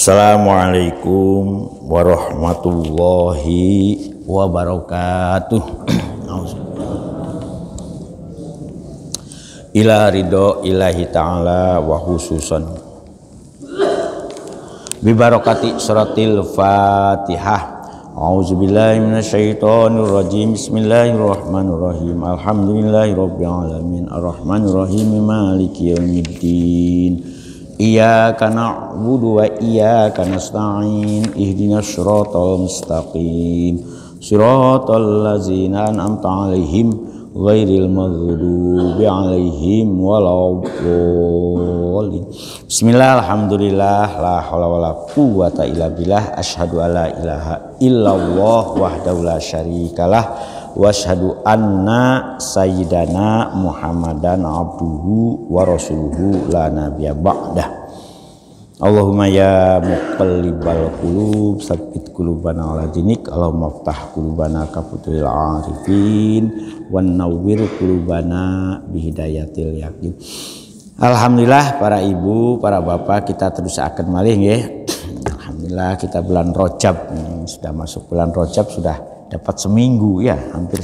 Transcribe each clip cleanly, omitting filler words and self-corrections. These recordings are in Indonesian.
Assalamualaikum warahmatullahi wabarakatuh. Ila ridho ilahi ta'ala wa khususan bibarakati suratil fatihah. A'udzubillahi minasyaitonir rajim. Bismillahirrahmanirrahim. Alhamdulillahirabbil alamin arrahmanir rahim maliki yaumiddin. Iyyaka na'budu wa iyyaka nasta'in ihdinas siratal mustaqim siratal ladzina an'amta 'alaihim ghairil maghdubi 'alaihim waladdallin. Bismillah, alhamdulillah, la haula wala quwwata illa billah, asyhadu alla ilaha illallah wahdahu la syarikalah wa asyhadu anna sayyidana Muhammadan abduhu wa rasuluhu la nabiyya ba'dah. Allahumma ya muqallibal qulub tsabbit qulubana ala dinik. Allahumma iftah qulubana ka futuhil arifin wan nawwir qulubana bihidayatil yaqin. Alhamdulillah para ibu, para bapak, kita terus akan malih nggih. Alhamdulillah kita bulan Rajab, sudah masuk bulan Rajab, sudah dapat seminggu ya, hampir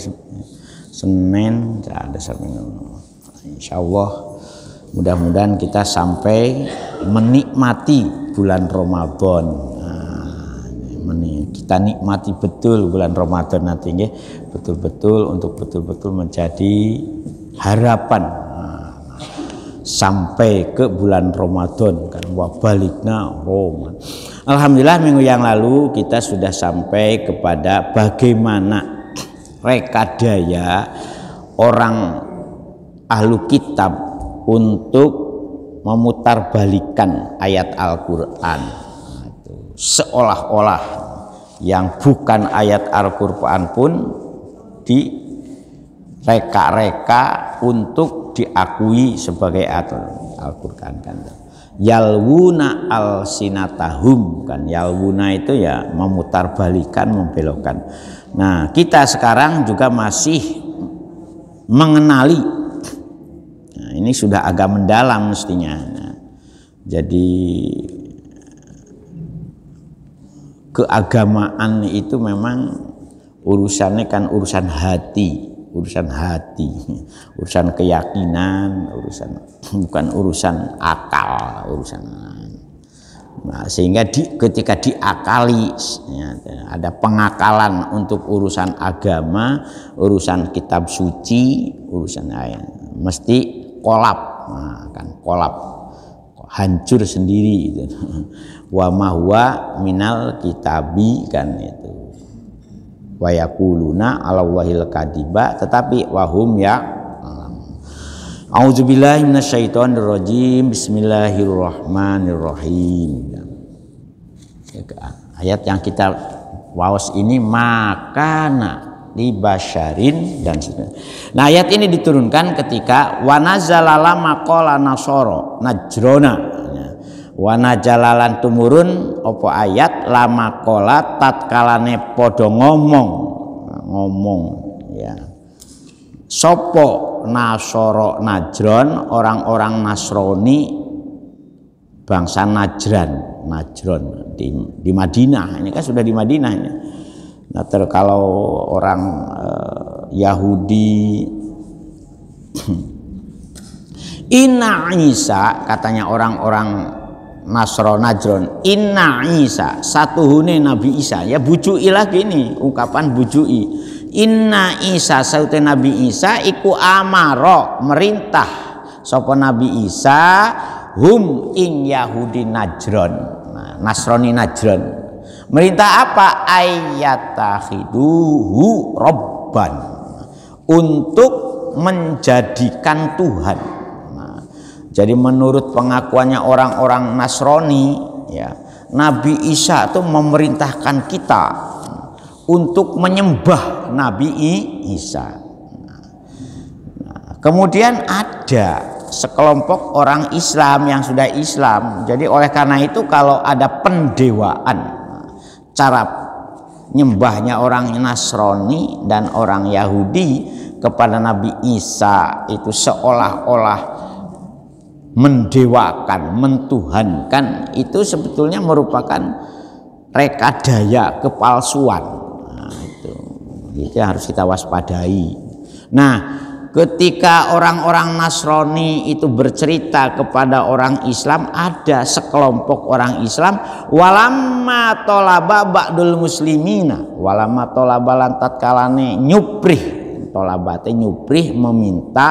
Senin ada seminggu. Insyaallah mudah-mudahan kita sampai menikmati bulan Ramadan. Kita nikmati betul bulan Ramadan nanti nggih, betul-betul untuk betul-betul menjadi harapan sampai ke bulan Ramadan kan, wa balikna Ramadan. Alhamdulillah minggu yang lalu kita sudah sampai kepada bagaimana rekadaya orang ahlu kitab untuk memutarbalikan ayat Al-Quran, seolah-olah yang bukan ayat Al-Quran pun direka-reka untuk diakui sebagai ayat Al-Quran kan. Yalwuna al-sinatahum kan, yalwuna itu ya memutarbalikan, membelokkan. Nah kita sekarang juga masih mengenali, nah, ini sudah agak mendalam mestinya. Nah, jadi keagamaan itu memang urusannya kan urusan hati, urusan keyakinan, bukan urusan akal, urusan. Nah, sehingga ketika diakali ya, ada pengakalan untuk urusan agama, urusan kitab suci, urusan ayat, mesti kolap, nah, kan kolap, hancur sendiri gitu. Wa ma huwa minal kitabi kan itu. Wa yaquluna 'ala wahil kadiba, tetapi wahum ya. A'udzubillahi minasyaitonir rajim. Bismillahirrahmanirrahim. Ayat yang kita waos ini makana libasyarin dan seterusnya. Nah, ayat ini diturunkan ketika wanazalala maqala nasoro najrona. Wanajalalan tumurun opo ayat lama kola tatkalane podo ngomong ya sopo nasoro najron, orang-orang Nasrani bangsa Najron di Madinah. Ini kan sudah di Madinah ini. Nah kalau orang Yahudi Inna Isa, katanya orang-orang Najron, Inna Isa, satuhune Nabi Isa, ya bujui lagi ini ungkapan bujui. Inna Isa, saute Nabi Isa iku amaro, merintah sapa Nabi Isa hum ing Yahudi Najron, nah, Nasrani Najron. Merintah apa? Ayatakhiduhu robban, untuk menjadikan Tuhan. Jadi menurut pengakuannya orang-orang Nasrani ya, Nabi Isa itu memerintahkan kita untuk menyembah Nabi Isa. Nah, kemudian ada sekelompok orang Islam yang sudah Islam. Jadi oleh karena itu kalau ada pendewaan, cara nyembahnya orang Nasrani dan orang Yahudi kepada Nabi Isa itu seolah-olah mendewakan, mentuhankan, itu sebetulnya merupakan rekadaya, kepalsuan. Nah, itu yang harus kita waspadai. Nah, ketika orang-orang Nasrani itu bercerita kepada orang Islam, ada sekelompok orang Islam, walamma tolaba ba'dul muslimina, walamma tolaba lantat kalane nyuprih, tolabate nyuprih, meminta,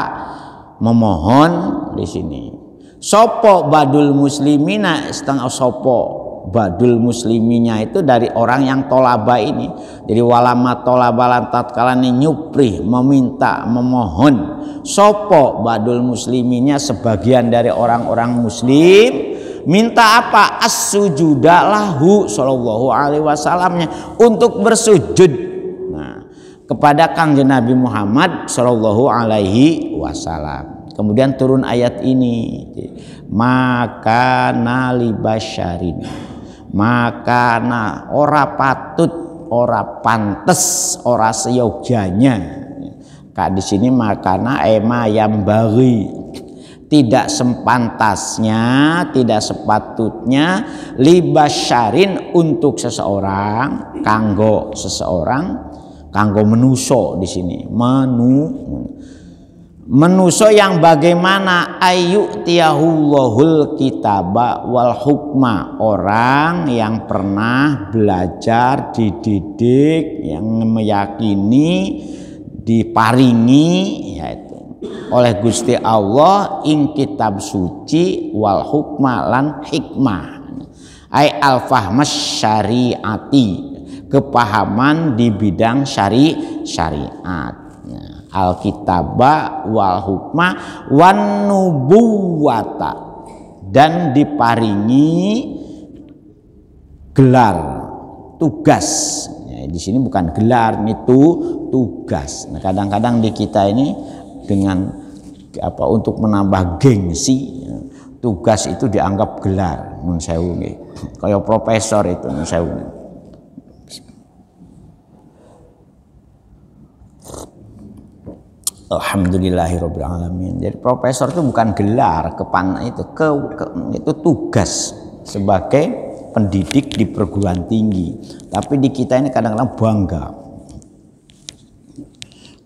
memohon di sini. Sopo badul muslimina, setengah sopo badul musliminya itu dari orang yang tolaba ini. Jadi walama tolaba lantat kalane nyuprih, meminta, memohon. Sopo badul musliminya, sebagian dari orang-orang muslim minta apa? As-sujuda lahu sallallahu alaihi wasallamnya, untuk bersujud, nah, kepada Kangjeng Nabi Muhammad sallallahu alaihi wasallam. Kemudian turun ayat ini, maka nalibasyarin, maka ora patut, ora pantes, ora seyogjanya. Kak di sini makana ema yang bagi, tidak sempantasnya, tidak sepatutnya libasyarin untuk seseorang, kanggo seseorang, kanggo menuso di sini, menuso yang bagaimana ayu tiyahullahul kitaba wal hukma, orang yang pernah belajar, dididik, yang meyakini, diparingi yaitu oleh Gusti Allah ing kitab suci wal hukma lan hikmah, ai al fahmas syariati, kepahaman di bidang syariat. Alkitaba wal hukma wan nubuwata, dan diparingi gelar, tugas. Ya, di sini bukan gelar, itu tugas. Nah, kadang-kadang di kita ini dengan apa, untuk menambah gengsi, tugas itu dianggap gelar. Mun sewu nggih. Kaya profesor itu mun sewu. Alhamdulillahirabbil alamin. Jadi profesor itu bukan gelar, itu tugas sebagai pendidik di perguruan tinggi. Tapi di kita ini kadang-kadang bangga.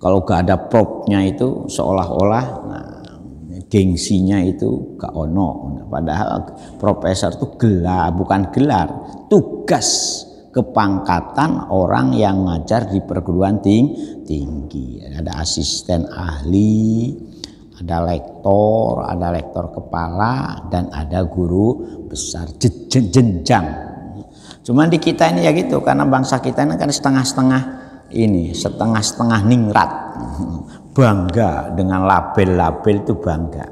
Kalau gak ada propnya itu seolah-olah, nah, gengsinya itu gak ono. Padahal profesor itu gelar, bukan gelar, tugas, kepangkatan orang yang ngajar di perguruan tinggi. Ada asisten ahli, ada lektor kepala, dan ada guru besar, jenjang. Cuman di kita ini ya gitu, karena bangsa kita ini kan setengah-setengah ningrat, bangga dengan label-label itu bangga.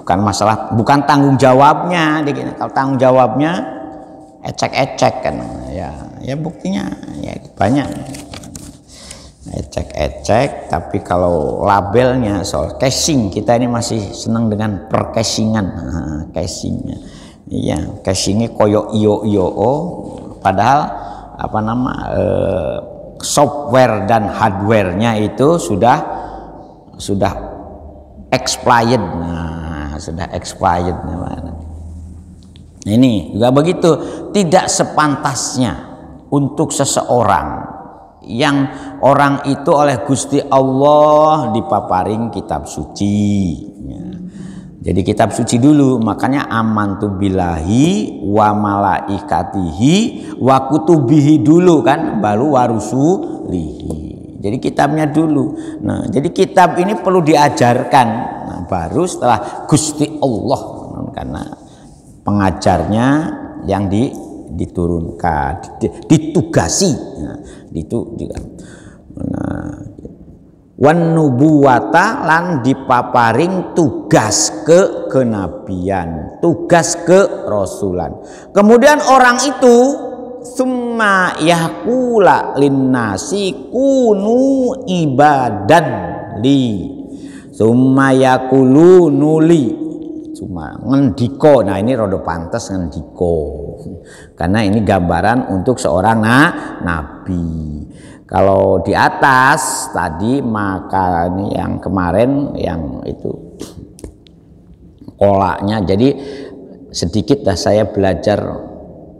Bukan masalah, bukan tanggung jawabnya. Kalau tanggung jawabnya ecek-ecek kan, ya buktinya ya banyak ecek-ecek. Tapi kalau labelnya soal casing, kita ini masih senang dengan percasingan, casingnya. Iya, casingnya koyo iyo, padahal software dan hardwarenya itu sudah expired. Sudah expired. Ini juga begitu, tidak sepantasnya untuk seseorang yang orang itu oleh Gusti Allah dipaparing kitab suci. Jadi kitab suci dulu, makanya amantu billahi wa malaikatihi wa kutubihi dulu kan, baru warusulihi. Jadi kitabnya dulu. Nah, jadi kitab ini perlu diajarkan. Nah, baru setelah Gusti Allah, karena pengajarnya yang diturunkan, ditugasi. Nah, itu juga. Wan nubuwata, lan dipaparing tugas kenabian, tugas kerasulan. Kemudian orang itu summa yaqula linnasi kunu ibadan li, summa yaqulu nuli, cuma ngendiko. Nah, ini rodo pantas ngendiko, karena ini gambaran untuk seorang nabi. Kalau di atas tadi, maka ini yang kemarin yang itu polanya. Jadi sedikit dah saya belajar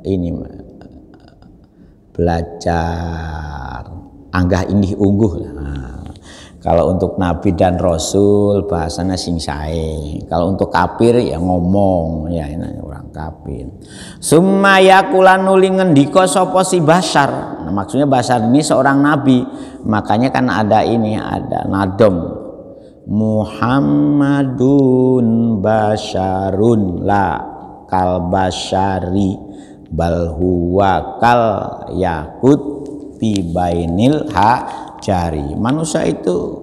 ini, belajar anggah indih ungguh. Kalau untuk nabi dan rasul bahasanya sing sae. Kalau untuk kafir ya ngomong, ya ini orang kafir. Summa yaqulan nuli ngendika sapa si Bashar. Nah, maksudnya Bashar ini seorang nabi. Makanya kan ada ini, ada nadom. Muhammadun basyarun la kal basyari bal huwa kal yakut fi bainil jari. Manusia itu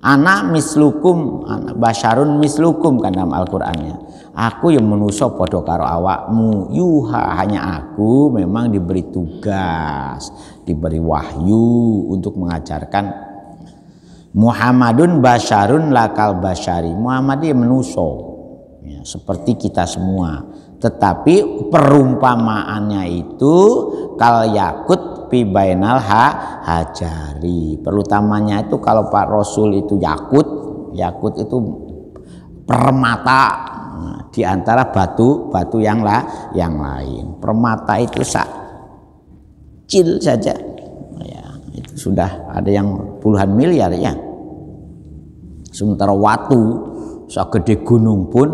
anak mislukum, anak basyarun mislukum kan dalam Al-Qur'annya. Aku yang manusia padha karo awakmu. Yuha, hanya aku memang diberi tugas, diberi wahyu untuk mengajarkan. Muhammadun basyarun lakal basyari. Muhammad dia manusia ya, seperti kita semua. Tetapi perumpamaannya itu kal yakut fi bainal hajari. Perutamanya itu kalau Pak Rasul itu yakut itu permata di antara batu yang lain. Permata itu kecil saja. Ya, itu sudah ada yang puluhan miliar ya. Sementara watu segede gunung pun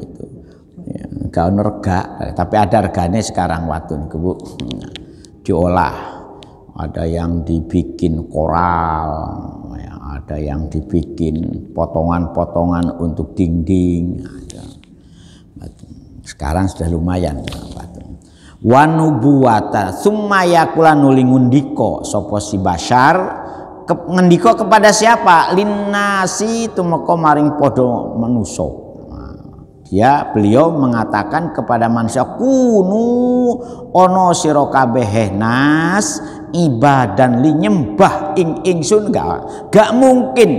itu ya, gak rega, tapi ada regane sekarang watu nih Bu. Diolah, ada yang dibikin koral, ya, ada yang dibikin potongan-potongan untuk dinding. Sekarang sudah lumayan. Wanubuwata summa yaqulan nuli ngundika sapa si Bashar ngendika kepada siapa? Linnasi tumeka maring padha manusa. Beliau mengatakan kepada manusia, kunu ono sira kabeh nas ibadan li nyembah ingsun gak mungkin.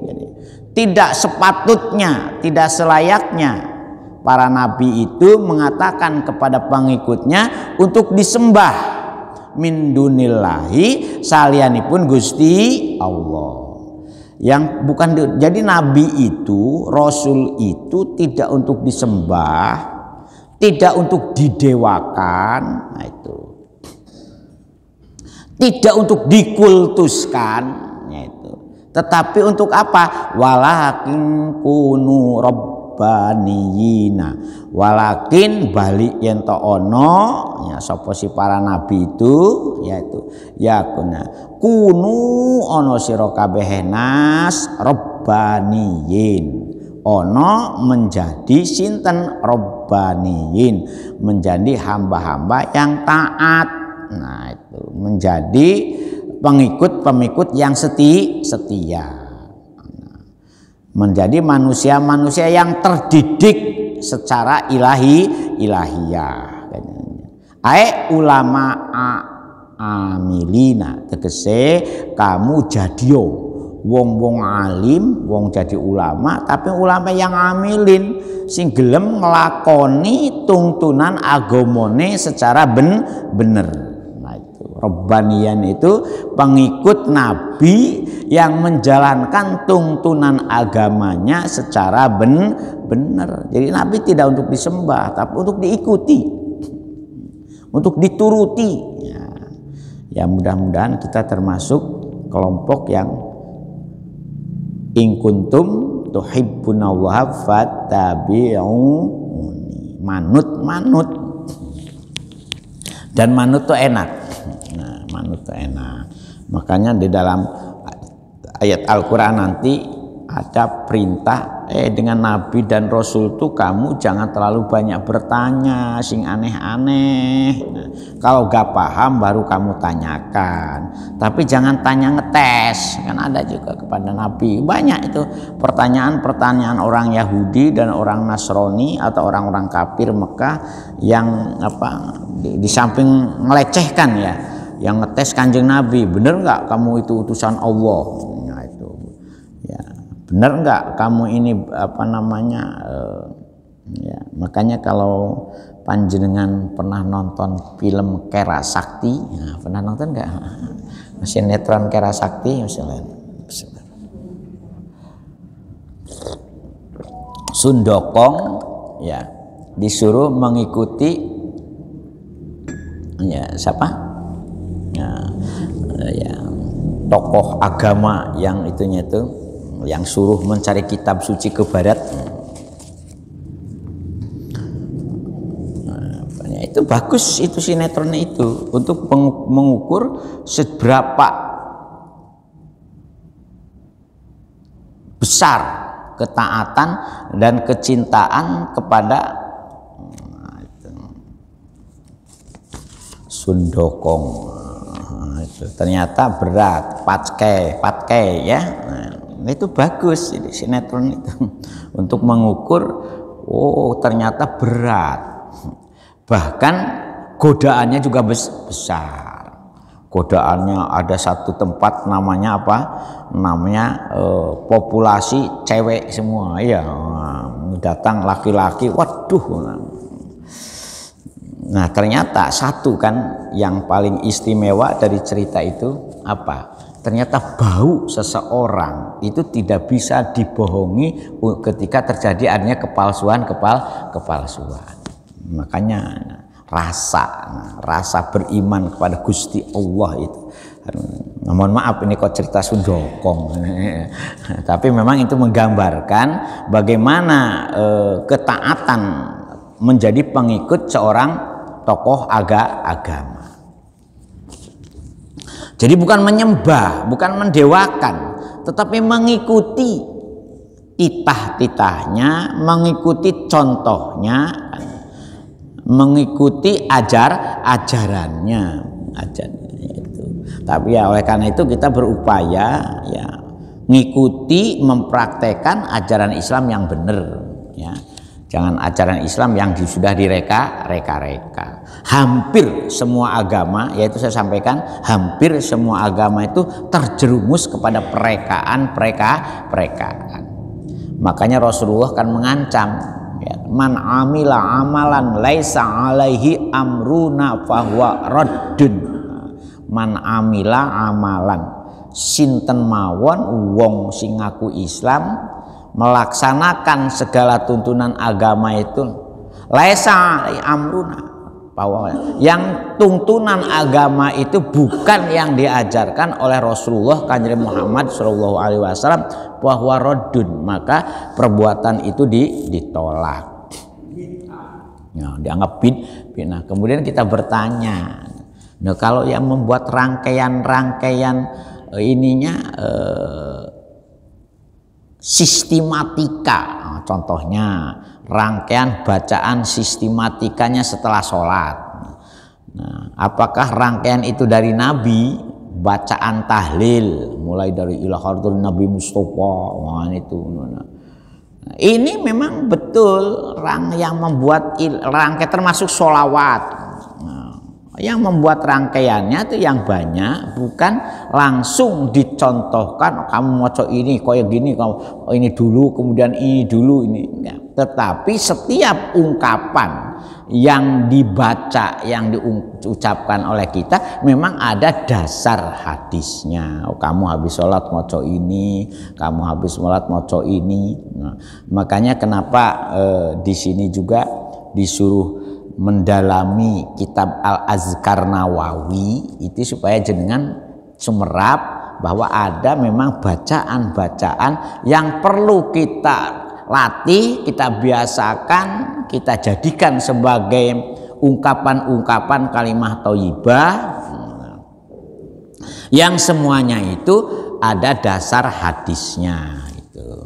Jadi, tidak sepatutnya, tidak selayaknya para nabi itu mengatakan kepada pengikutnya untuk disembah min dunillahi salianipun Gusti Allah. Yang bukan, jadi nabi itu, rasul itu tidak untuk disembah, tidak untuk didewakan, nah itu, tidak untuk dikultuskan, itu, tetapi untuk apa? Walakin kunu rabbaniyina, walakin balik yen to ono ya sapa si para nabi itu yaitu ya kunu ono sira kabeh nas rabbaniyin, ono menjadi sinten rabbaniyin, menjadi hamba-hamba yang taat. Nah itu menjadi pengikut-pengikut yang setia, menjadi manusia-manusia yang terdidik secara ilahiyah. Ulama amilina, tegese kamu jadiyo wong-wong alim, wong jadi ulama, tapi ulama yang amilin sing gelem nglakoni tuntunan agamane secara bener. Nah itu Rabbaniyan itu pengikut nabi yang menjalankan tuntunan agamanya secara benar. Jadi nabi tidak untuk disembah, tapi untuk diikuti, untuk dituruti. Ya mudah-mudahan kita termasuk kelompok yang in kuntum tuhibbunallaha fattabi'uni, manut. Dan manut itu enak. Nah, manut itu enak. Makanya di dalam ayat Al-Quran nanti ada perintah dengan nabi dan rasul itu kamu jangan terlalu banyak bertanya sing aneh-aneh. Nah, kalau gak paham baru kamu tanyakan, tapi jangan tanya ngetes. Kan ada juga kepada nabi banyak itu pertanyaan-pertanyaan orang Yahudi dan orang Nasrani atau orang-orang kafir Mekah yang di samping melecehkan ya, yang ngetes kanjeng Nabi, bener nggak kamu itu utusan Allah? Nah itu ya, bener nggak kamu ini ya, makanya kalau panjenengan pernah nonton film Kera Sakti, nah, pernah nonton nggak? Sinetron Kera Sakti misalnya. Sundokong ya disuruh mengikuti ya siapa ya tokoh agama yang itunya itu yang suruh mencari kitab suci ke barat. Itu bagus itu sinetronnya itu untuk mengukur seberapa besar ketaatan dan kecintaan kepada Sundokong. Itu ternyata berat, patke ya. Itu bagus ini sinetron itu untuk mengukur ternyata berat. Bahkan godaannya juga besar. Godaannya ada satu tempat namanya apa? Namanya populasi cewek semua ya. Datang laki-laki, waduh. Nah ternyata satu kan yang paling istimewa dari cerita itu apa? Ternyata bau seseorang itu tidak bisa dibohongi ketika terjadi adanya kepalsuan. Makanya rasa beriman kepada Gusti Allah itu. Mohon maaf ini kok cerita Sundokong. Tapi memang itu menggambarkan bagaimana ketaatan menjadi pengikut seorang tokoh agama. Jadi bukan menyembah, bukan mendewakan, tetapi mengikuti titah-titahnya, mengikuti contohnya, mengikuti ajarannya itu. Tapi ya oleh karena itu kita berupaya ya ngikuti mempraktekkan ajaran Islam yang benar ya. Jangan ajaran Islam yang sudah direka-reka. Hampir semua agama, yaitu saya sampaikan, hampir semua agama itu terjerumus kepada perekaan. Makanya Rasulullah kan mengancam, ya, man amila amalan laisa alaihi amruna fahuwa raddun. Man amila amalan, sinten mawon wong sing ngaku Islam melaksanakan segala tuntunan agama itu laisa amruna, yang tuntunan agama itu bukan yang diajarkan oleh Rasulullah Kanjeng Muhammad Shallallahu Alaihi Wasallam, bahwa raddun, maka perbuatan itu ditolak ya, dianggap bid'ah. Kemudian kita bertanya, nah kalau yang membuat rangkaian ininya sistematika, contohnya rangkaian bacaan sistematikanya setelah sholat. Nah, apakah rangkaian itu dari Nabi? Bacaan tahlil mulai dari ilah hadratin Nabi Mustafa, itu. Nah, ini memang betul yang membuat rangkaian termasuk sholawat. Yang membuat rangkaiannya itu yang banyak, bukan langsung dicontohkan kamu moco ini kayak gini, kamu ini dulu kemudian ini dulu ini ya. Tetapi setiap ungkapan yang dibaca, yang diucapkan oleh kita memang ada dasar hadisnya. Kamu habis sholat moco ini, kamu habis sholat moco ini. Nah, makanya kenapa di sini juga disuruh mendalami kitab Al-Azkar Nawawi itu supaya jenengan sumerap bahwa ada memang bacaan-bacaan yang perlu kita latih, kita biasakan, kita jadikan sebagai ungkapan-ungkapan kalimah thayyibah yang semuanya itu ada dasar hadisnya itu.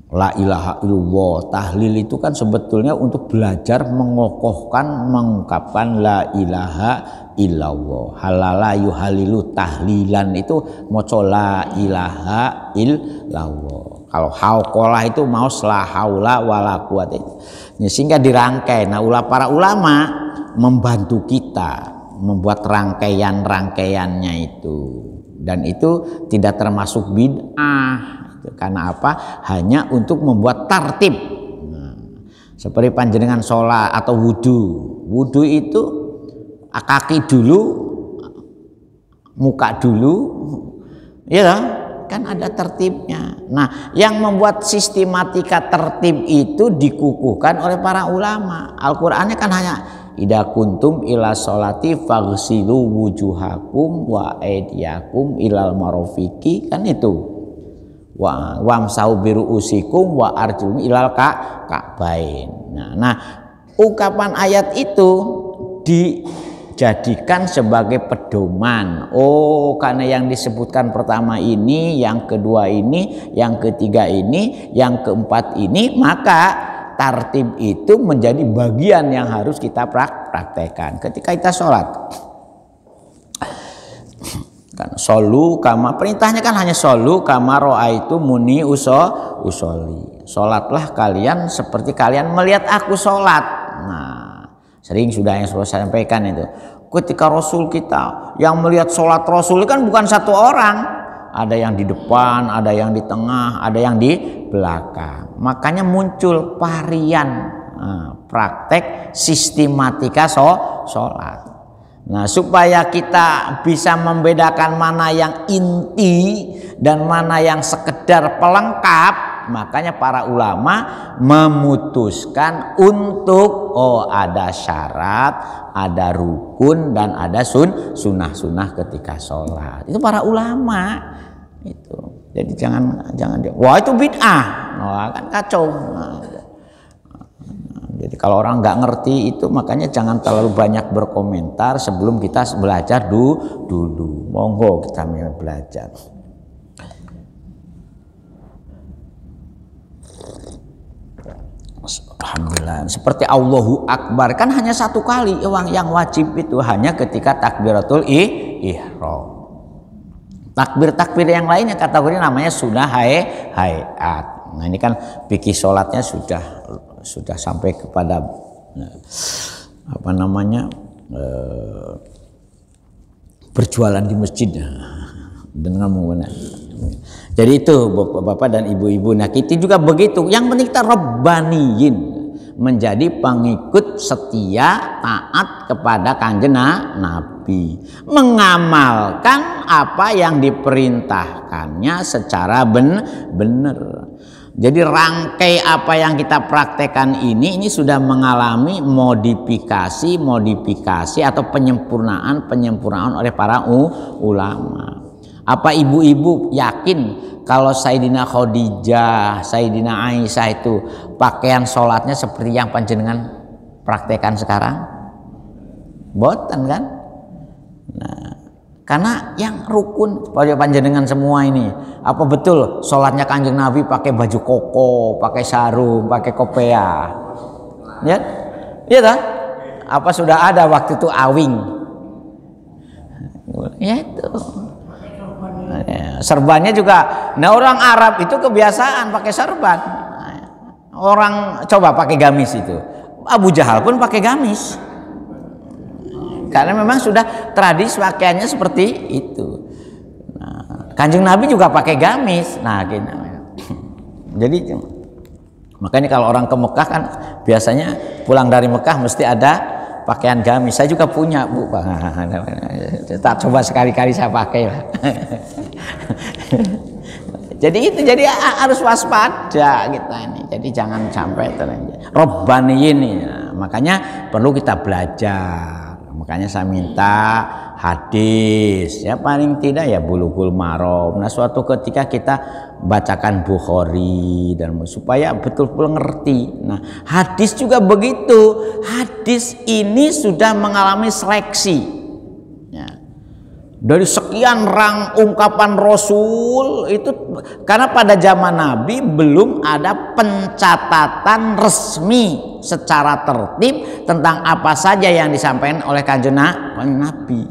La ilaha illallah, tahlil itu kan sebetulnya untuk belajar mengokohkan mengungkapkan la ilaha illallah. Halala yuhalilu tahlilan itu moco la ilaha illallah. Kalau hauqalah itu mau la haula wala quwata. Sehingga dirangkai. Nah, para ulama membantu kita membuat rangkaiannya itu, dan itu tidak termasuk bid'ah. Karena apa? Hanya untuk membuat tartib. Nah, seperti panjenengan sholat atau wudhu itu kaki dulu, muka dulu, ya, kan ada tertibnya. Nah, yang membuat sistematika tertib itu dikukuhkan oleh para ulama. Al-Qur'annya kan hanya idza kuntum ila sholati faghsilu wujuhakum wa aydiyakum ilal marafiqi, kan itu. Wa wamsahu biruusikum wa arjulukum ilal ka'bain. Nah, ungkapan ayat itu dijadikan sebagai pedoman. Oh, karena yang disebutkan pertama ini, yang kedua ini, yang ketiga ini, yang keempat ini, maka tartib itu menjadi bagian yang harus kita praktekkan ketika kita sholat. Kan solu kama, perintahnya kan hanya solu kama ro'aitu muni usoli. Sholatlah kalian seperti kalian melihat aku sholat. Nah, sering sudah yang saya sampaikan itu. Ketika Rasul kita yang melihat sholat Rasul kan bukan satu orang, ada yang di depan, ada yang di tengah, ada yang di belakang. Makanya muncul varian praktek sistematika sholat. Nah, supaya kita bisa membedakan mana yang inti dan mana yang sekedar pelengkap, makanya para ulama memutuskan untuk ada syarat, ada rukun, dan ada sunnah-sunnah ketika sholat. Itu para ulama itu. Jadi jangan wah itu bid'ah, wah kan kacau. Jadi kalau orang nggak ngerti itu, makanya jangan terlalu banyak berkomentar sebelum kita belajar dulu. Monggo kita belajar. Alhamdulillah. Seperti Allahu Akbar kan hanya satu kali, yang wajib itu hanya ketika takbiratul ihram. Takbir-takbir yang lainnya kategori namanya sunnah hayat. Nah, ini kan fikih sholatnya sudah sampai kepada berjualan di masjid dengan menggunakan. Jadi itu bapak-bapak dan ibu-ibu. Nah, kita juga begitu. Yang penting kita rabbaniyin, menjadi pengikut setia taat kepada Kanjeng Nabi, mengamalkan apa yang diperintahkannya secara benar. Jadi rangkai apa yang kita praktekkan ini sudah mengalami modifikasi atau penyempurnaan oleh para ulama. Apa ibu-ibu yakin kalau Sayyidina Khadijah, Sayyidina Aisyah itu pakaian sholatnya seperti yang panjenengan praktekkan sekarang? Boten kan? Nah, karena yang rukun pada panjenengan semua ini, apa betul sholatnya Kanjeng Nabi pakai baju koko, pakai sarung, pakai kopea? Ya, iya tak? Apa sudah ada waktu itu awing? Ya itu. Serbannya juga. Nah, orang Arab itu kebiasaan pakai serban. Orang coba pakai gamis itu. Abu Jahal pun pakai gamis. Karena memang sudah tradisi pakaiannya seperti itu. Nah, Kanjeng Nabi juga pakai gamis. Nah, gitu. Jadi makanya kalau orang ke Mekah kan biasanya pulang dari Mekah mesti ada pakaian gamis. Saya juga punya, Bu. Tak coba sekali-kali saya pakai lah. Jadi harus waspada kita ini. Jadi jangan sampai Rabbani ini. Nah, makanya perlu kita belajar. Makanya saya minta hadis, ya paling tidak ya Bulughul Maram. Nah, suatu ketika kita bacakan Bukhari dan supaya betul-betul ngerti. Nah, hadis juga begitu. Hadis ini sudah mengalami seleksi. Ya. Dari sekian rang ungkapan Rasul itu, karena pada zaman Nabi belum ada pencatatan resmi secara tertib tentang apa saja yang disampaikan oleh Kanjeng Nabi.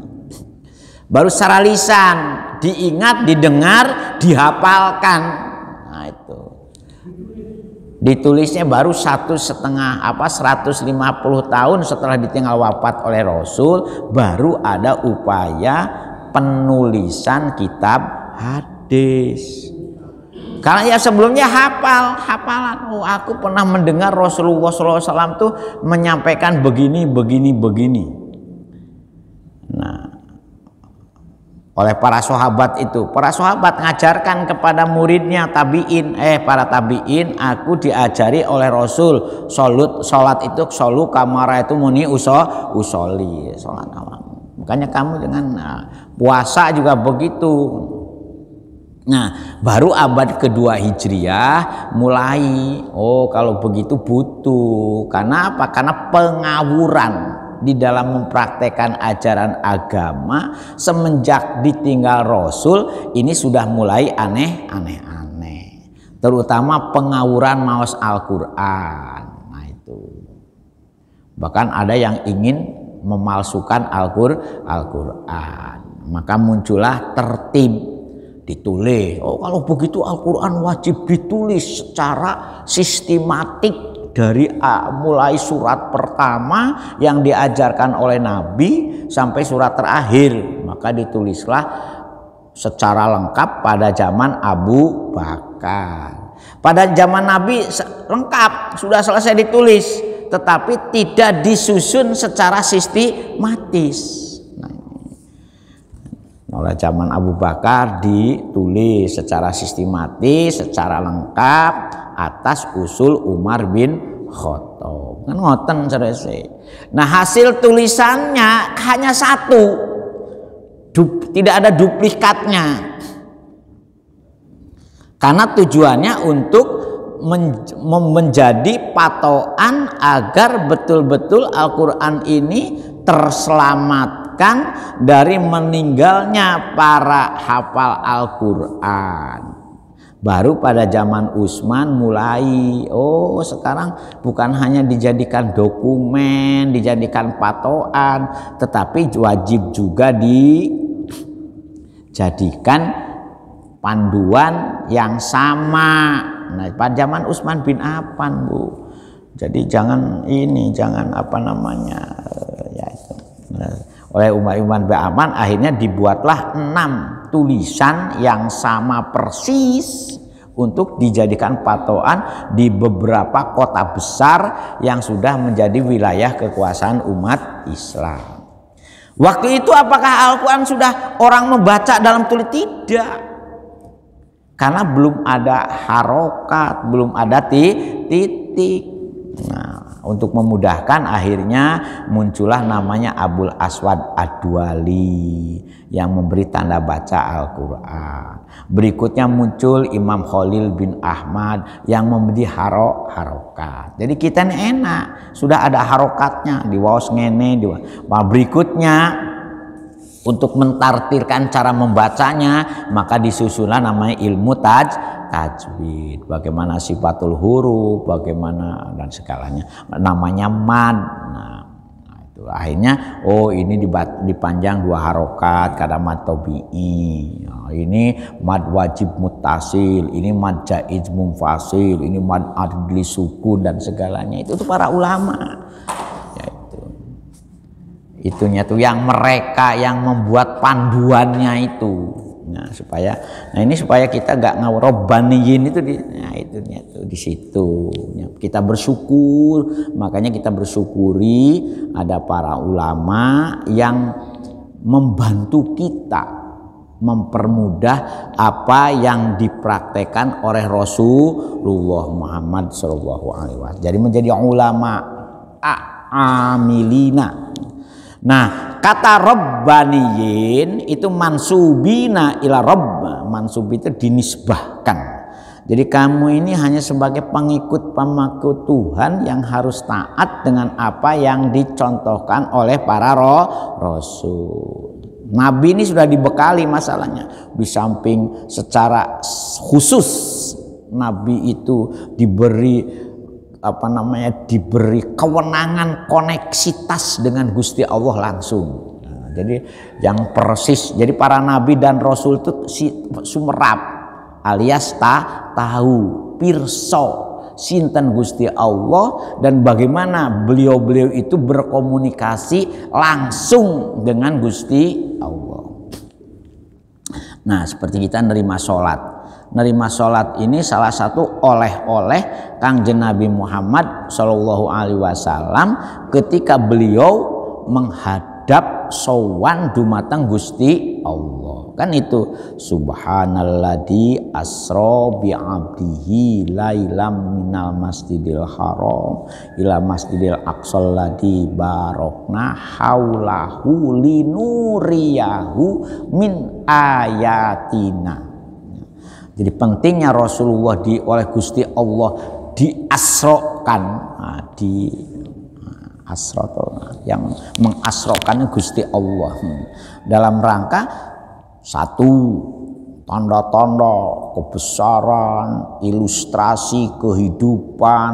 Baru secara lisan, diingat, didengar, dihafalkan. Nah, itu ditulisnya baru 150 tahun setelah ditinggal wafat oleh Rasul, baru ada upaya penulisan kitab hadis. Karena ya sebelumnya hafalan. Oh, aku pernah mendengar Rasulullah SAW tuh menyampaikan begini. Nah, oleh para sahabat itu. Para sahabat ngajarkan kepada muridnya tabiin, para tabiin, aku diajari oleh Rasul salat itu solu kamara itu muni usoli salat kamu. Makanya kamu dengan puasa juga begitu. Nah, baru abad kedua Hijriah mulai, kalau begitu butuh. Karena apa? Karena pengawuran di dalam mempraktekkan ajaran agama semenjak ditinggal Rasul ini sudah mulai aneh. Terutama pengawuran maos Al-Quran. Nah itu. Bahkan ada yang ingin memalsukan Al-Quran. Maka muncullah tertib. Ditulis, kalau begitu Al-Quran wajib ditulis secara sistematik dari mulai surat pertama yang diajarkan oleh Nabi sampai surat terakhir. Maka ditulislah secara lengkap pada zaman Abu Bakar. Pada zaman Nabi lengkap, sudah selesai ditulis, tetapi tidak disusun secara sistematis. Oleh zaman Abu Bakar ditulis secara sistematis, secara lengkap atas usul Umar bin Khattab. Kan ngoten selesai. Nah, hasil tulisannya hanya satu. Tidak ada duplikatnya. Karena tujuannya untuk menjadi patokan agar betul-betul Al-Quran ini terselamatkan dari meninggalnya para hafal Al-Quran. Baru pada zaman Utsman mulai, sekarang bukan hanya dijadikan dokumen, dijadikan patokan, tetapi wajib juga dijadikan panduan yang sama. Nah, pada zaman Utsman bin Affan, Bu. Jadi jangan oleh Umar bin Affan akhirnya dibuatlah 6 tulisan yang sama persis untuk dijadikan patokan di beberapa kota besar yang sudah menjadi wilayah kekuasaan umat Islam. Waktu itu apakah Al-Quran sudah orang membaca dalam tulis? Tidak. Karena belum ada harokat, belum ada titik. Nah, untuk memudahkan akhirnya muncullah namanya Abul Aswad Ad-Duali yang memberi tanda baca Al-Quran. Berikutnya muncul Imam Khalil bin Ahmad yang memberi harokat. Jadi kita ini enak, sudah ada harokatnya di waos ngene. Berikutnya untuk mentartirkan cara membacanya, maka disusunlah namanya ilmu tajwid. Bagaimana sifatul huruf, bagaimana dan segalanya. Namanya mad. Nah, itu akhirnya ini dipanjang 2 harokat kada mad tabi'i. Nah, ini mad wajib muttasil, ini mad jaiz munfasil, ini mad adli sukun dan segalanya. Itu para ulama. Itunya tuh yang mereka yang membuat panduannya itu. Nah, supaya kita nggak ngawrobbaniyin itu di situ. Kita bersyukur, makanya kita bersyukuri ada para ulama yang membantu kita mempermudah apa yang dipraktekkan oleh Rasulullah Muhammad SAW. Jadi menjadi ulama amilina. Nah, kata Rabbaniyin itu mansubina ila Rabb. Mansub itu dinisbahkan. Jadi kamu ini hanya sebagai pengikut pemaku Tuhan yang harus taat dengan apa yang dicontohkan oleh para Rasul. Nabi ini sudah dibekali masalahnya. Di samping secara khusus Nabi itu diberi kewenangan koneksitas dengan Gusti Allah langsung. Nah, jadi yang persis, jadi para nabi dan rasul itu sumerap alias tahu pirso sinten Gusti Allah dan bagaimana beliau-beliau itu berkomunikasi langsung dengan Gusti Allah. Nah, seperti kita nerima sholat. Nerima sholat ini salah satu oleh-oleh Kangjeng Nabi Muhammad Shallallahu Alaihi Wasallam ketika beliau menghadap sowan dumateng Gusti Allah. kan itu subhanalladzi asra bi 'abdihi lailam minal masjidil haram ila masjidil aqsal ladzi barokna haulahu linuriyahu min ayatina. Jadi pentingnya Rasulullah oleh Gusti Allah diasrokan, yang mengasrokannya Gusti Allah dalam rangka satu, tanda-tanda kebesaran, ilustrasi kehidupan,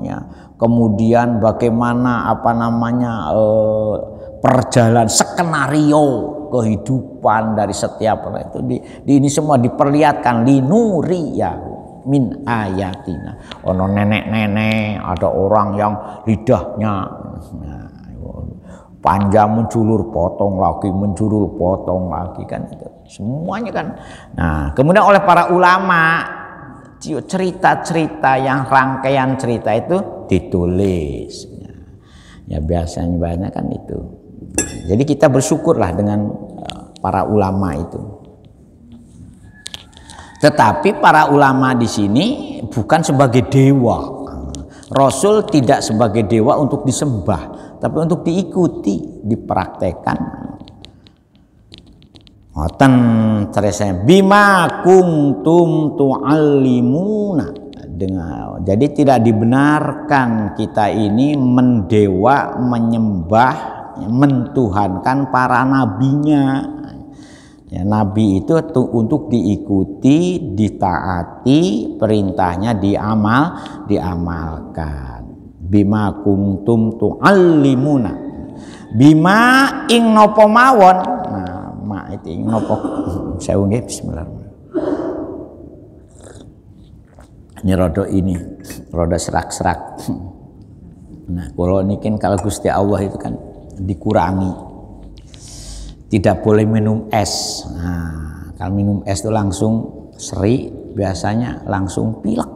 ya. Kemudian bagaimana perjalanan skenario kehidupan dari setiap orang itu di ini semua diperlihatkan linuriyahu min ayatina. Ono nenek-nenek, ada orang yang lidahnya panjang menjulur potong lagi kan itu semuanya kan. Nah kemudian oleh para ulama cerita-cerita yang rangkaian cerita itu ditulis ya biasanya banyak kan itu. Jadi kita bersyukurlah dengan para ulama itu. Tetapi para ulama di sini bukan sebagai dewa. Rasul tidak sebagai dewa untuk disembah, tapi untuk diikuti, dipraktekkan. Ngoten teresnya bima kuntum tu'allimuna. Jadi tidak dibenarkan kita ini mendewa, menyembah, mentuhankan para nabinya. Ya, nabi itu untuk diikuti, ditaati, perintahnya diamalkan. Bima kuntum tu'allimuna. Bima ing nopo mawon. Nah, mak itu ing nopo. Saya nggih bismillahirrahmanirrahim. Ini roda serak-serak. Nah, kalau nikin kalau Gusti Allah itu kan dikurangi. Tidak boleh minum es. Nah, kalau minum es itu langsung seri, biasanya langsung pilek.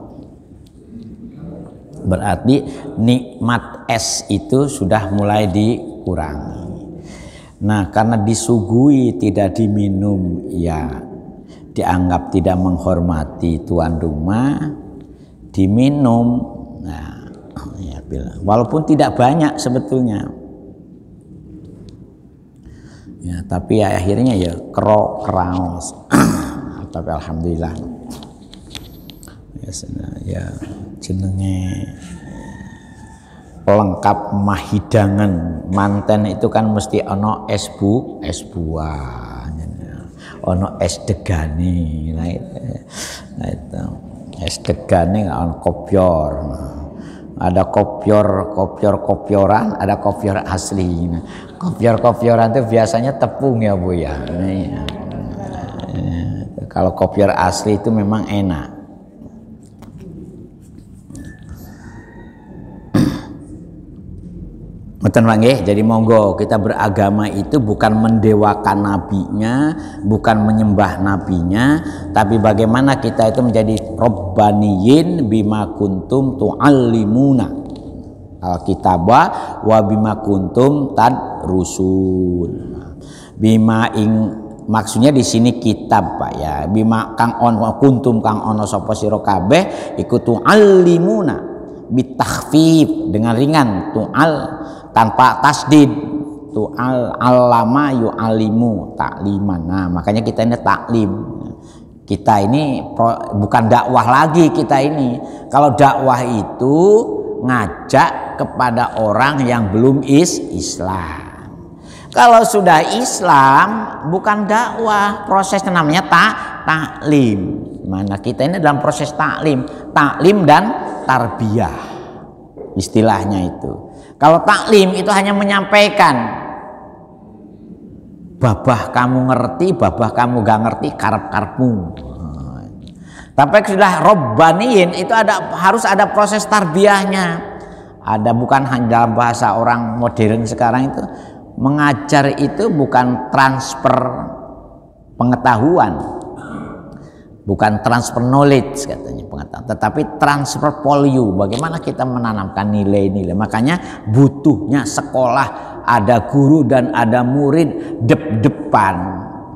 Berarti nikmat es itu sudah mulai dikurangi. Nah, karena disuguhi tidak diminum, ya dianggap tidak menghormati tuan rumah, diminum. Nah, ya, walaupun tidak banyak sebetulnya. Ya, tapi ya akhirnya ya kraos. Tapi alhamdulillah. Ya jenenge pelengkap mahidangan manten itu kan mesti ono es buah, ono es degane. Nah itu es degane nggak ono kopior. Ada kopioran, ada kopior asli. Kopioran itu biasanya tepung ya Bu ya. Kalau kopior asli itu memang enak. Betul nggih? Jadi monggo kita beragama itu bukan mendewakan nabinya, bukan menyembah nabinya, tapi bagaimana kita itu menjadi robbaniyin bima kuntum tu'allimuna alkitabah wa bima kuntum tadrusun. Bima ing maksudnya di sini kitab Pak ya. Bima kang on kuntum kang ono sapa sira kabeh iku tu'allimuna bitakhfif dengan ringan tu'al tanpa tasdid tu'al allama yu'alimu takliman. Nah makanya kita ini taklim, kita ini bukan dakwah lagi. Kita ini kalau dakwah itu ngajak kepada orang yang belum Islam. Kalau sudah Islam bukan dakwah, proses namanya taklim. Mana kita ini dalam proses taklim dan tarbiyah istilahnya itu. Kalau taklim itu hanya menyampaikan, babah kamu ngerti, babah kamu gak ngerti, karep-karepmu. Tapi sudah robbaniin itu harus ada proses tarbiyahnya. Ada bukan hanya dalam bahasa orang modern sekarang itu mengajar itu bukan transfer pengetahuan, bukan transfer knowledge katanya pengetahuan, tetapi transfer value. Bagaimana kita menanamkan nilai-nilai. Makanya butuhnya sekolah ada guru dan ada murid depan.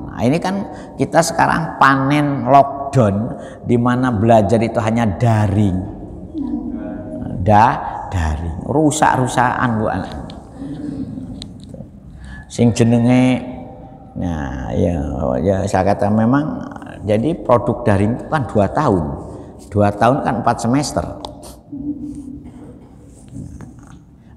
Nah, Nah, ini kan kita sekarang panen lockdown di mana belajar itu hanya daring. Daring. Rusak-rusakan Bu anak. Sing jenenge nah ya saya kata memang jadi produk daring itu kan 2 tahun. 2 tahun kan 4 semester.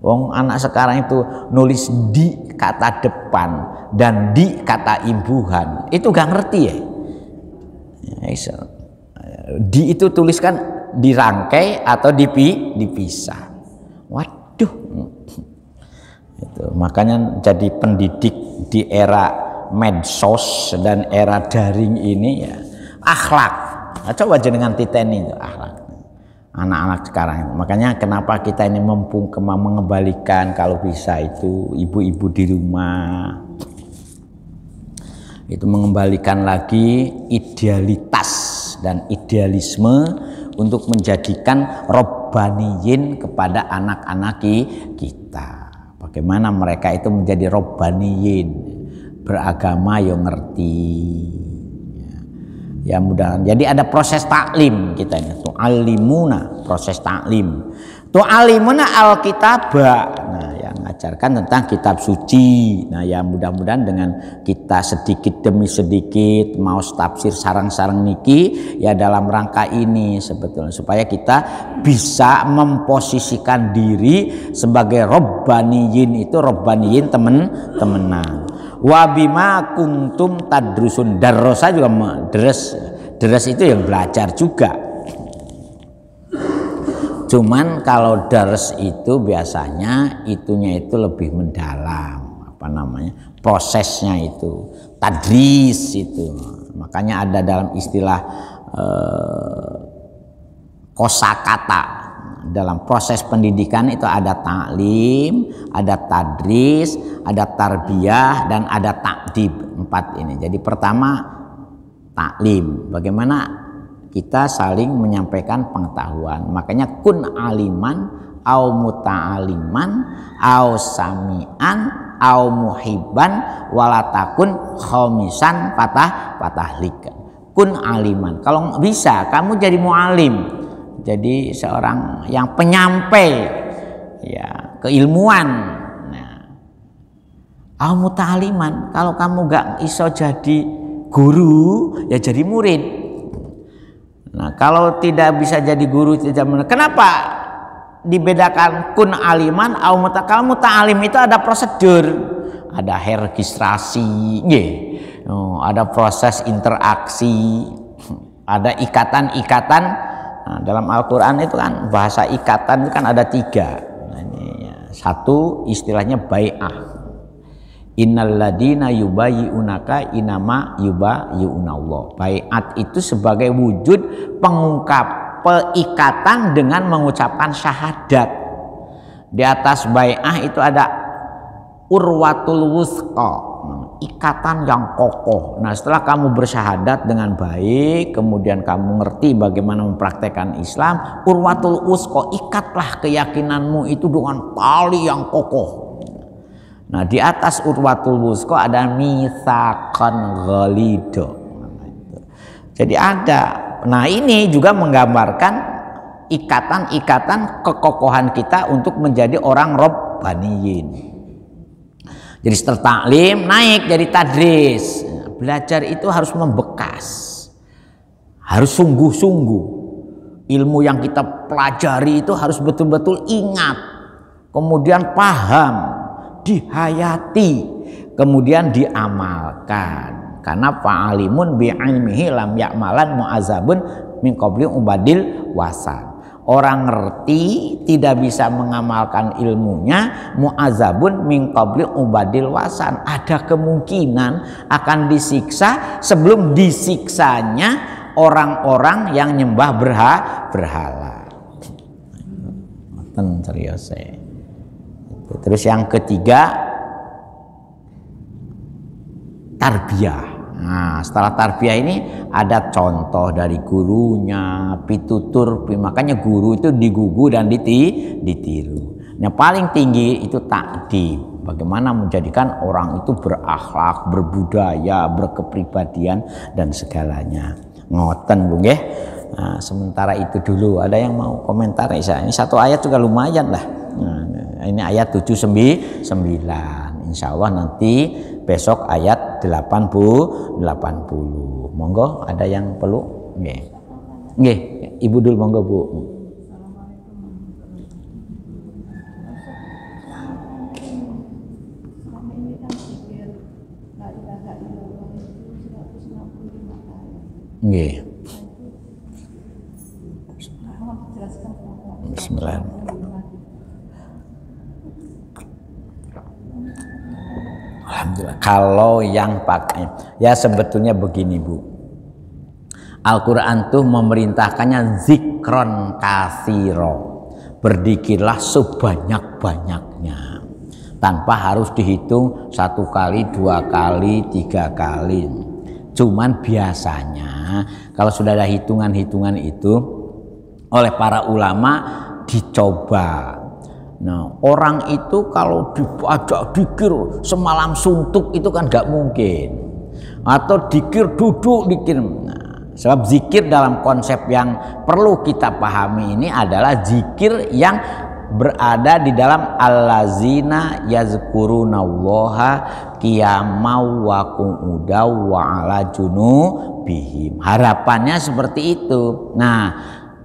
Wong anak sekarang itu nulis di kata depan dan di kata imbuhan itu gak ngerti ya. Di itu tuliskan dirangkai atau dipisah. Waduh. Itu makanya jadi pendidik di era medsos dan era daring ini ya akhlak. Nah, coba jenengan titeni itu akhlak. Anak-anak sekarang, makanya kenapa kita ini mengembalikan kalau bisa itu ibu-ibu di rumah itu mengembalikan lagi idealitas dan idealisme untuk menjadikan robbaniyin kepada anak-anak kita. Bagaimana mereka itu menjadi robbaniyin, beragama yang ngerti. Ya mudah. Jadi ada proses taklim kita ini. Tu'allimuna, proses taklim. Tu'allimuna alkitabah. Nah, yang mengajarkan tentang kitab suci. Nah, ya mudah-mudahan dengan kita sedikit demi sedikit mau tafsir sarang-sarang niki ya dalam rangka ini sebetulnya supaya kita bisa memposisikan diri sebagai robbaniyin itu robbaniyin temen-temenan. Wabima kuntum tadrusun darrosa juga deres itu yang belajar juga. Cuman kalau dars itu biasanya itunya itu lebih mendalam apa namanya prosesnya itu tadris itu makanya ada dalam istilah kosakata. Dalam proses pendidikan itu ada taklim, ada tadris, ada tarbiyah, dan ada takdib. 4 ini. Jadi pertama taklim. Bagaimana kita saling menyampaikan pengetahuan. Makanya kun aliman, au muta'aliman, au sami'an, au muhibban, walatakun khomisan patahlik. Kun aliman. Kalau bisa kamu jadi mu'alim. Jadi seorang yang penyampai ya keilmuan. Nah, al-muta'aliman, kalau kamu gak iso jadi guru ya jadi murid. Nah, kalau tidak bisa jadi guru tidak murid. Kenapa dibedakan kun aliman au kalau muta'alim itu ada prosedur, ada registrasi, ada proses interaksi, ada ikatan-ikatan. Nah, dalam Al-Quran itu kan bahasa ikatan itu kan ada 3. Nah, ini ya. 1 istilahnya bai'ah. Innalladzina yubayyi'unaka inama yubayyunallah. Bai'at itu sebagai wujud peikatan dengan mengucapkan syahadat. Di atas bai'ah itu ada urwatul wuthqa, ikatan yang kokoh. Nah, setelah kamu bersyahadat dengan baik, kemudian kamu ngerti bagaimana mempraktekkan Islam, urwatul wuthqa, ikatlah keyakinanmu itu dengan tali yang kokoh. Nah, di atas urwatul wuthqa ada mitsaqan ghalidho. Jadi ada. Nah, ini juga menggambarkan ikatan-ikatan kekokohan kita untuk menjadi orang robbaniyin. Jadi setelah taklim naik jadi tadris. Belajar itu harus membekas, harus sungguh-sungguh. Ilmu yang kita pelajari itu harus betul-betul ingat, kemudian paham, dihayati, kemudian diamalkan. Karena fa'alimun bi'ilmihi lam ya'malan mu'azabun min qabli ubadil wasan. Orang ngerti tidak bisa mengamalkan ilmunya, mu'azabun min qabli ubadil wasan. Ada kemungkinan akan disiksa sebelum disiksanya orang-orang yang nyembah berhala. Serius. Terus yang ketiga tarbiyah. Nah, setelah tarbiyah ini ada contoh dari gurunya, pitutur, makanya guru itu digugu dan ditiru. Yang paling tinggi itu takdib. Bagaimana menjadikan orang itu berakhlak, berbudaya, berkepribadian dan segalanya. Ngoten Bu nggih. Nah, sementara itu dulu ada yang mau komentar Isa. Ini satu ayat juga lumayan lah. Nah, ini ayat 79. Insya Allah nanti besok ayat 80. Monggo ada yang perlu? Nggih. Nggih, Ibu dulu monggo Bu. Nggih. Bismillah. Alhamdulillah. Kalau yang pakai, ya sebetulnya begini Bu. Al-Quran tuh memerintahkannya zikron kasiro, berzikirlah sebanyak-banyaknya, tanpa harus dihitung 1 kali, 2 kali, 3 kali. Cuman biasanya kalau sudah ada hitungan-hitungan itu oleh para ulama dicoba. Nah, orang itu kalau diajak dikir semalam suntuk itu kan gak mungkin. Atau dikir duduk dikir. Nah, sebab zikir dalam konsep yang perlu kita pahami ini adalah zikir yang berada di dalam allazina yazkurunallaha qiyamau wa qu'udaw wa ala junubihim. Harapannya seperti itu. Nah,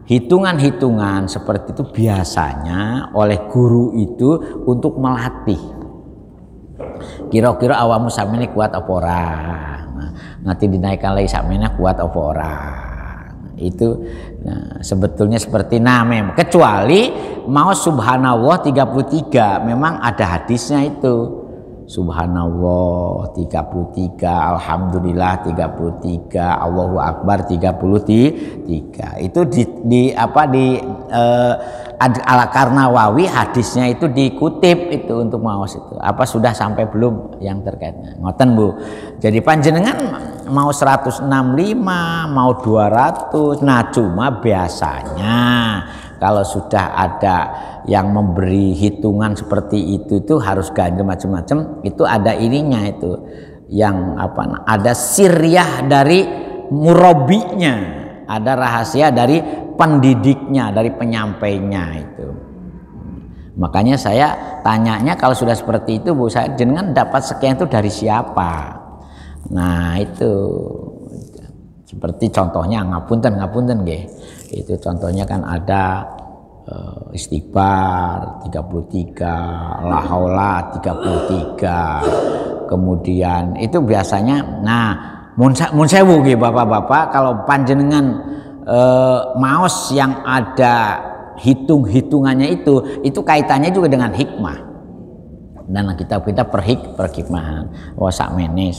hitungan-hitungan seperti itu biasanya oleh guru itu untuk melatih. Kira-kira awamu samene kuat apa ora? Nah, nanti dinaikkan lagi samene kuat apa ora? Itu nah, sebetulnya seperti memang kecuali mau subhanallah 33 memang ada hadisnya itu. Subhanallah 33, alhamdulillah 33, Allahu akbar 33. Itu di Al-Qarnawawi hadisnya itu dikutip itu untuk maos itu. Apa sudah sampai belum yang terkaitnya? Ngoten Bu. Jadi panjenengan mau 165, mau 200. Nah, cuma biasanya kalau sudah ada yang memberi hitungan seperti itu harus ganjil macam-macam, itu ada ininya itu yang ada siriyah dari murabinya, ada rahasia dari pendidiknya, dari penyampainya itu. Makanya saya tanyanya kalau sudah seperti itu Bu, saya jenengan dapat sekian itu dari siapa? Nah, itu seperti contohnya ngapunten nggih. Itu contohnya kan ada istighfar 33, la haula 33. Kemudian itu biasanya mun sewu nggih Bapak-bapak, kalau panjenengan maos yang ada hitung-hitungannya itu kaitannya juga dengan hikmah. Dan kita perhikmahan. Wah sakmene.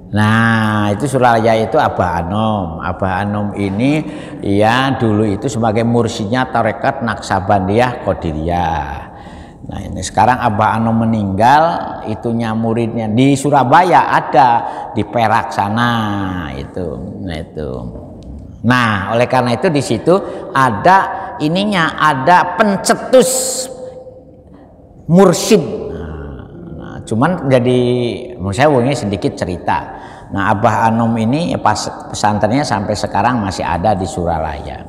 Nah, itu Suralaya itu Abah Anom ini ya dulu itu sebagai mursyidnya tarekat Naksabandiyah Qadiriyah. Nah, ini sekarang Abah Anom meninggal, itunya muridnya di Surabaya ada, di Perak sana itu. Nah, oleh karena itu di situ ada ininya, ada pencetus mursyid. Cuman jadi saya ini sedikit cerita. Nah, Abah Anom ini pas pesantrennya sampai sekarang masih ada di Suralaya.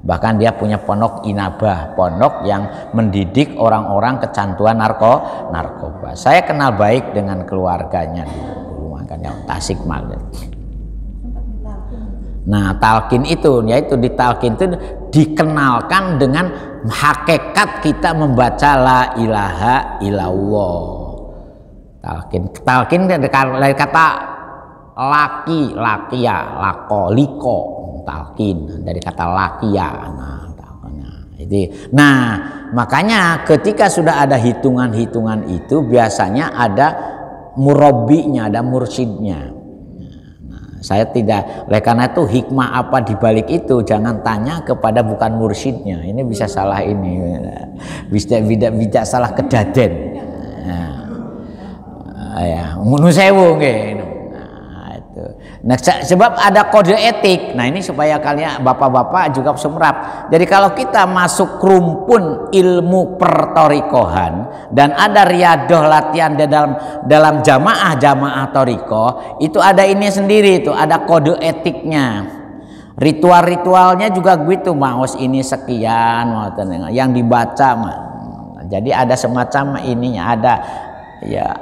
Bahkan dia punya pondok Inabah, pondok yang mendidik orang-orang kecanduan narkoba. Saya kenal baik dengan keluarganya dulu, makanya Tasik Malih. Nah, talqin itu yaitu di talqin itu dikenalkan dengan hakikat kita membaca la ilaha illallah. Talqin dari kata laki ya, liko talqin dari kata lakia. Nah, makanya ketika sudah ada hitungan-hitungan itu biasanya ada murabbinya, ada mursyidnya. Nah, saya tidak, oleh karena itu hikmah apa dibalik itu jangan tanya kepada bukan mursyidnya. Ini bisa salah bisa salah kedaden. Ya, ngono sewu nggih. Nah, sebab ada kode etik. Nah, ini supaya kalian bapak-bapak juga semerap. Jadi kalau kita masuk rumpun ilmu pertorikohan dan ada riadoh latihan dalam jamaah torikoh, itu ada ini sendiri, itu ada kode etiknya. Ritual-ritualnya juga gitu, maos ini sekian, yang dibaca. Jadi ada semacam ininya,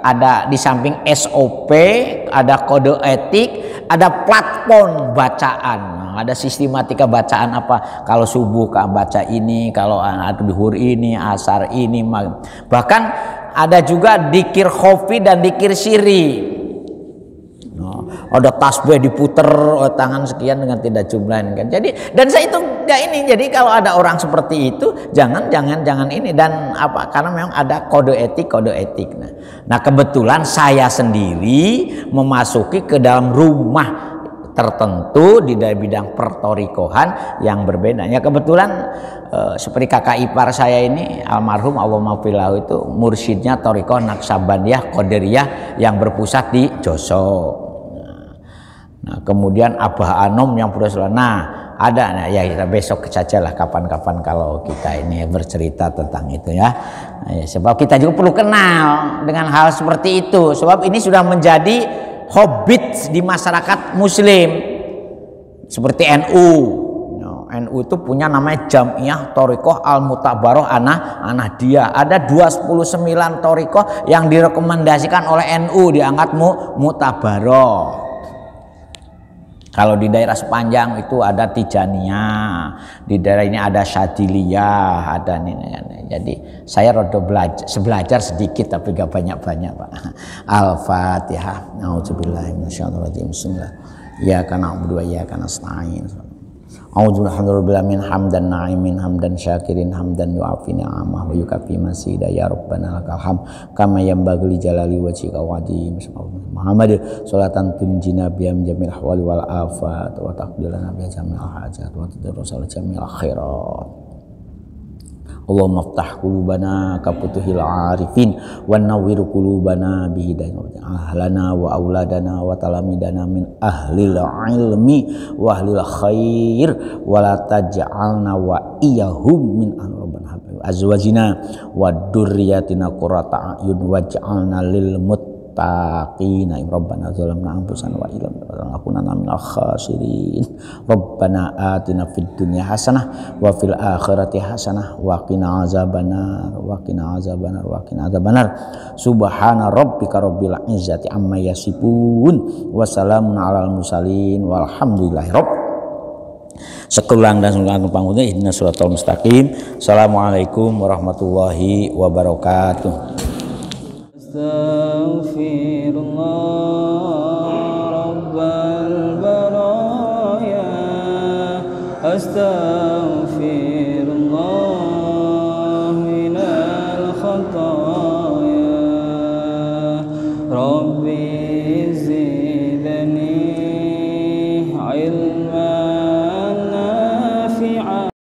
ada di samping SOP, ada kode etik, ada platform bacaan, ada sistematika bacaan apa. Kalau subuh baca ini, kalau duhur ini, asar ini, bahkan ada juga dikir khofi dan dikir siri. Ada tasbih diputer tangan sekian dengan tidak jumlah kan. Jadi dan saya itu ini. Jadi kalau ada orang seperti itu jangan ini dan apa, karena memang ada kode etik. Nah kebetulan saya sendiri memasuki ke dalam rumah tertentu di dalam bidang pertorikohan yang berbeda. Ya kebetulan seperti kakak ipar saya ini almarhum Allah maghfirlahu itu mursyidnya torikoh Naksabandiyah Qadiriyah yang berpusat di Joso. Nah, kemudian Abah Anom yang Purwosono. Nah, ada ya kita besok sajalah kapan-kapan kalau kita ini bercerita tentang itu ya. Nah, ya. Sebab kita juga perlu kenal dengan hal seperti itu. Sebab ini sudah menjadi hobbit di masyarakat muslim. Seperti NU. NU itu punya namanya Jam'iyah Thoriqah Al-Mutabaroh Anah-Dia. Ada 219 thoriqah yang direkomendasikan oleh NU diangkat mutabaroh. Kalau di daerah sepanjang itu ada Tijaniyah, di daerah ini ada Syadiliyah, ada ini. Jadi saya rada belajar sedikit tapi gak banyak-banyak, Pak. Al-Fatihah. A'udzubillahi minasyaitonir rajim. Iyyaka na'budu wa iyyaka nasta'in. A'udzubillahi hamdan na'imin hamdan syakirin hamdan yu'afi ni'amah wa yukafi masida ya rabbana lakal hamd kama yanbaghi li jalali wajhika wa adim Muhammad sholatan tunjina biyam jamil ahwali wal afat wa taqdilana bi jamil hajat wa tudrusal jamil khairat. Allahumma ftah qulubana ka futuhil arifin wa nawwir qulubana bi hidayatin ahlana wa auladana wa talamidana min ahlil ilmi wa ahlil khair wa la taj'alna wa iyahum min rabbana habib azwajina wa dzurriyyatina qurrata a'yun waj'alna lil muttaqina rabbana zalamna anfusana wa illam taghfir minal khasirin rabbana atina fid dunya hasanah wa fil akhirati hasanah wa qina azabannar subhana rabbika rabbil izzati amma yasifun wa salamun alal mursalin walhamdulillahi Sekulang dan sekulang pangutnya ihdinas siratal mustaqim. Assalamualaikum warahmatullahi wabarakatuh. Astaghfirullah rabbal baraya astaghfirullah minal khata